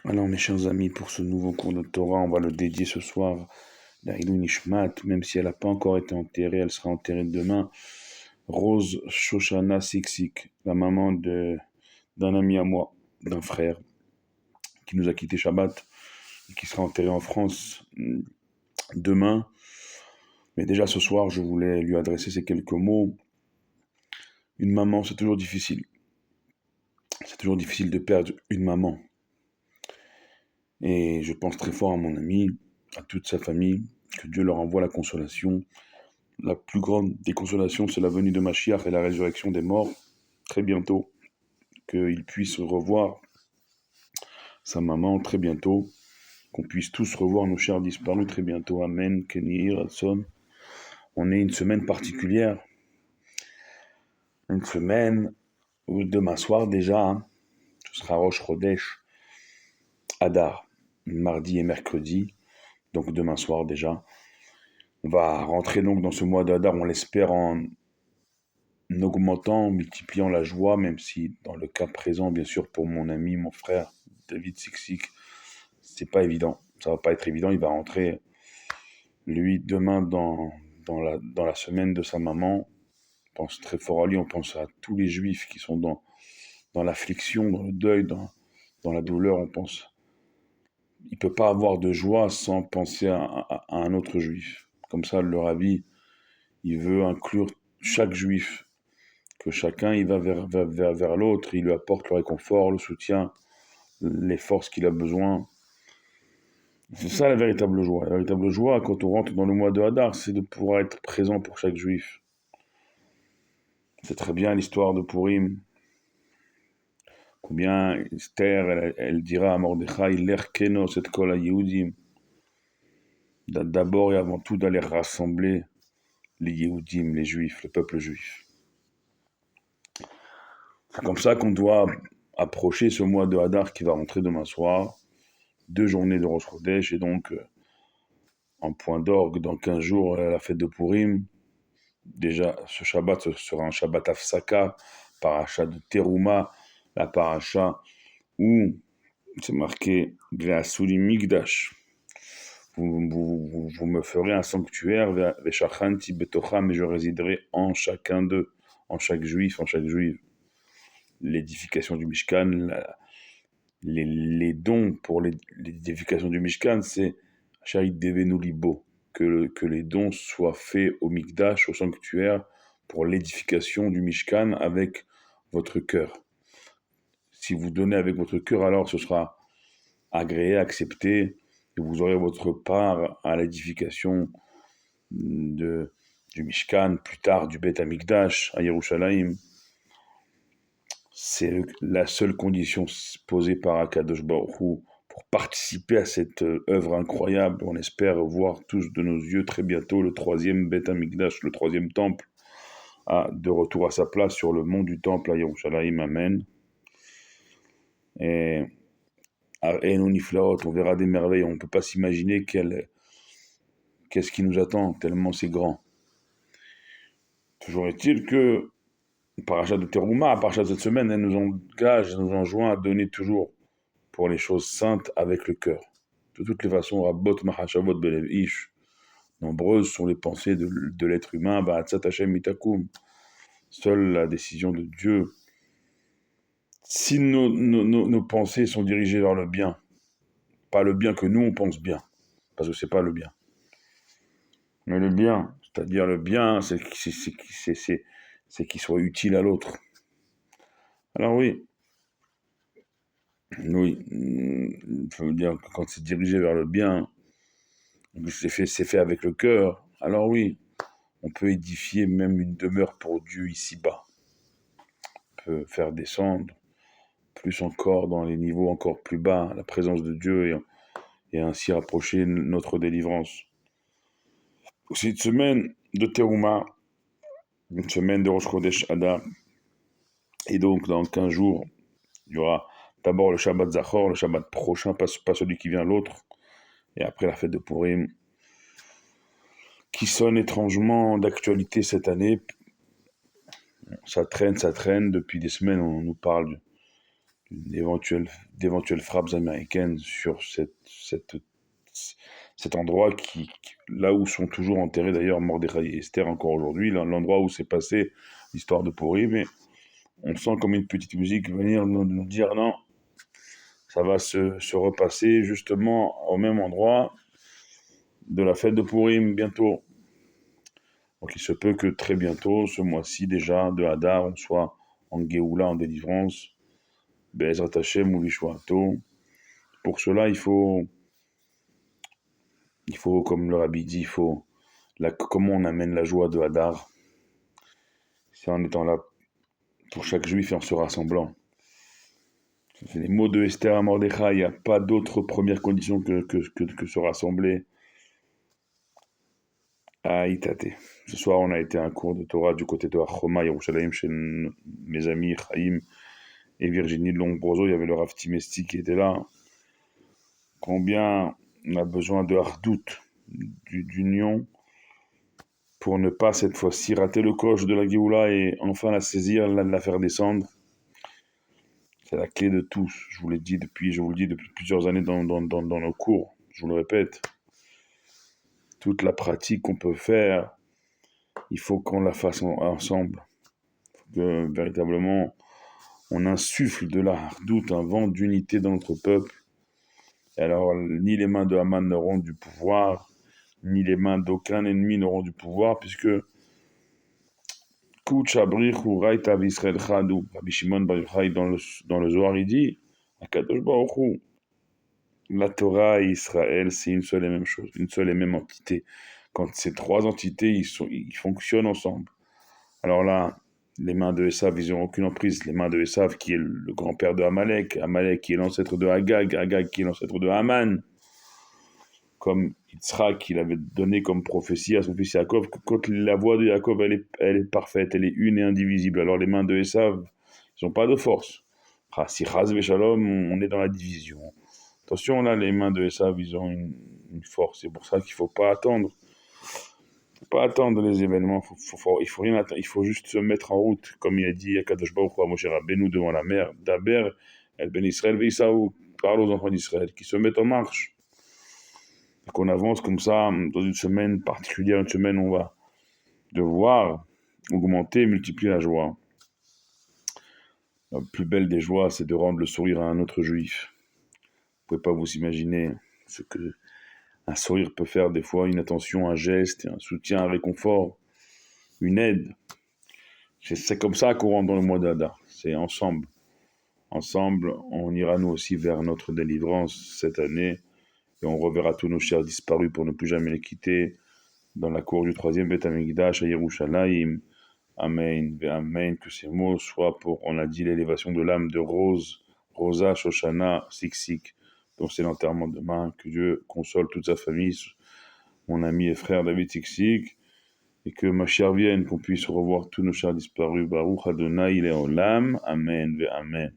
Alors mes chers amis, pour ce nouveau cours de Torah, on va le dédier ce soir à Ilou Nishmat, même si elle n'a pas encore été enterrée, elle sera enterrée demain. Rose Shoshana Siksik, la maman d'un ami à moi, d'un frère, qui nous a quitté Shabbat et qui sera enterré en France demain. Mais déjà ce soir, je voulais lui adresser ces quelques mots. Une maman, c'est toujours difficile. C'est toujours difficile de perdre une maman. Et je pense très fort à mon ami, à toute sa famille, que Dieu leur envoie la consolation. La plus grande des consolations, c'est la venue de Mashiach et la résurrection des morts, très bientôt. Qu'il puisse revoir sa maman très bientôt. Qu'on puisse tous revoir nos chers disparus très bientôt. Amen, Kenny, Ratson. On est une semaine particulière. Une semaine où demain soir déjà, ce sera Rosh Chodesh, Adar, mardi et mercredi. Donc demain soir déjà. On va rentrer donc dans ce mois d'Adar, on l'espère, en augmentant, en multipliant la joie, même si dans le cas présent, bien sûr, pour mon ami, mon frère, David Siksik, c'est pas évident. Ça va pas être évident, il va rentrer, lui, demain dans la semaine de sa maman. On pense très fort à lui, on pense à tous les juifs qui sont dans l'affliction, dans le deuil, dans la douleur, on pense. Il peut pas avoir de joie sans penser à un autre juif. Comme ça, le Rabbi, il veut inclure chaque juif, que chacun il va vers l'autre, il lui apporte le réconfort, le soutien, les forces qu'il a besoin. C'est ça la véritable joie. La véritable joie, quand on rentre dans le mois de Hadar, c'est de pouvoir être présent pour chaque juif. C'est très bien l'histoire de Purim. Combien Esther, elle dira à Mordechai, l'erkeno set kol ha-Yehudim. D'abord et avant tout d'aller rassembler les Yehudim, les juifs, le peuple juif. C'est comme ça qu'on doit approcher ce mois de Hadar qui va rentrer demain soir. 2 journées de Rosh Chodesh, et donc en point d'orgue, dans 15 jours, la fête de Purim. Déjà, ce Shabbat ce sera un Shabbat Afsaka, paracha de Teruma, la paracha où c'est marqué Ve'asuli Migdash. Vous me ferez un sanctuaire, Ve'shachanti betocham, et je résiderai en chacun d'eux, en chaque juif, en chaque juive. L'édification du Mishkan, les dons pour l'édification du Mishkan, c'est Shaïd Devenu Libo, que les dons soient faits au Mikdash, au sanctuaire, pour l'édification du Mishkan avec votre cœur. Si vous donnez avec votre cœur, alors ce sera agréé, accepté, et vous aurez votre part à l'édification du Mishkan, plus tard du Beth Amikdash, à Yerushalayim. C'est la seule condition posée par Akadosh Baruch Hu pour participer à cette œuvre incroyable. On espère voir tous de nos yeux très bientôt le 3e Beth Amikdash, le 3e temple, de retour à sa place sur le mont du temple à Yerushalayim. Amen. Et on verra des merveilles. On ne peut pas s'imaginer qu'est-ce qui nous attend, tellement c'est grand. Toujours est-il que Parachat de Teruma, Parachat de cette semaine, elle nous engage, elle nous enjoint à donner toujours pour les choses saintes avec le cœur. De toutes les façons, Rabbot Mahashavot Belev Ish, nombreuses sont les pensées de l'être humain, Ba'atzat Hashem Mitakum. Seule la décision de Dieu. Si nos pensées sont dirigées vers le bien, pas le bien que nous on pense bien, parce que c'est pas le bien, mais le bien, c'est-à-dire le bien, c'est qu'il soit utile à l'autre. Alors oui, je veux dire que quand c'est dirigé vers le bien, c'est fait avec le cœur, alors oui, on peut édifier même une demeure pour Dieu ici-bas. On peut faire descendre plus encore dans les niveaux encore plus bas la présence de Dieu et ainsi rapprocher notre délivrance. C'est une semaine de Teruma, une semaine de Rosh Chodesh Adar, et donc dans 15 jours, il y aura d'abord le Shabbat Zachor, le Shabbat prochain, pas celui qui vient l'autre, et après la fête de Purim, qui sonne étrangement d'actualité cette année. Ça traîne, depuis des semaines, on nous parle d'éventuelles frappes américaines sur cet endroit là où sont toujours enterrés d'ailleurs Mordechai et Esther encore aujourd'hui, l'endroit où s'est passé l'histoire de Purim. Mais on sent comme une petite musique venir nous dire non, ça va se repasser justement au même endroit de la fête de Purim bientôt. Donc il se peut que très bientôt, ce mois-ci déjà, de Hadar, on soit en Géoula, en délivrance, Be'ezrat Hashem ou Lishwato. Pour cela, comme le Rabbi dit, comment on amène la joie de Hadar? C'est en étant là pour chaque juif et en se rassemblant. C'est les mots de Esther à Mordechai, il n'y a pas d'autre première condition que se rassembler à Itate. Ce soir, on a été à un cours de Torah du côté de Achoma, Yerushalayim, chez mes amis Chaim et Virginie de Lombroso. Il y avait le Rav Timesti qui était là. Combien on a besoin de hardout, d'union, pour ne pas cette fois-ci rater le coche de la Géoula et enfin la saisir, la faire descendre. C'est la clé de tout. Je vous le dis depuis plusieurs années dans nos cours. Je vous le répète. Toute la pratique qu'on peut faire, il faut qu'on la fasse ensemble. Il faut que véritablement on insuffle de la hardout, un vent d'unité dans notre peuple. Et alors, ni les mains de Haman n'auront du pouvoir, ni les mains d'aucun ennemi n'auront du pouvoir, puisque Rabbi Shimon Bar Yochai dans le Zohar, il dit, Akadosh Baruch Hu, la Torah et Israël, c'est une seule et même chose, une seule et même entité. Quand ces trois entités, ils fonctionnent ensemble. Alors là, les mains de Esav, ils n'ont aucune emprise. Les mains de Esav, qui est le grand-père de Amalek, Amalek qui est l'ancêtre de Agag, Agag qui est l'ancêtre de Haman, comme Yitzhak, il avait donné comme prophétie à son fils Yaakov, que quand la voix de Yaakov, elle est parfaite, elle est une et indivisible. Alors les mains de Esav, ils n'ont pas de force. Si Chaz Veshalom, on est dans la division. Attention, là, les mains de Esav, ils ont une force. C'est pour ça qu'il ne faut pas attendre. Il ne faut pas attendre les événements. Il faut rien attendre. Il faut juste se mettre en route. Comme il a dit à Kadosh Baruch Hu à Moshe Rabbeinu devant la mer, Daber, El Ben Israël Veisaou, parle aux enfants d'Israël, qui se mettent en marche. Et qu'on avance comme ça, dans une semaine particulière, une semaine où on va devoir augmenter, multiplier la joie. La plus belle des joies, c'est de rendre le sourire à un autre juif. Vous ne pouvez pas vous imaginer ce que un sourire peut faire des fois, une attention, un geste, un soutien, un réconfort, une aide. C'est comme ça qu'on rentre dans le mois d'Adar. C'est ensemble. Ensemble, on ira nous aussi vers notre délivrance cette année et on reverra tous nos chers disparus pour ne plus jamais les quitter dans la cour du 3e Beth Amikdash à Yerushalayim. Amen, amen, que ces mots soient pour, on a dit, l'élévation de l'âme de Rosa Shoshana Siksik, dont c'est l'enterrement demain, que Dieu console toute sa famille, mon ami et frère David Siksik, et que ma chère vienne, qu'on puisse revoir tous nos chers disparus, Baruch Adonai Leolam, amen, ve amen.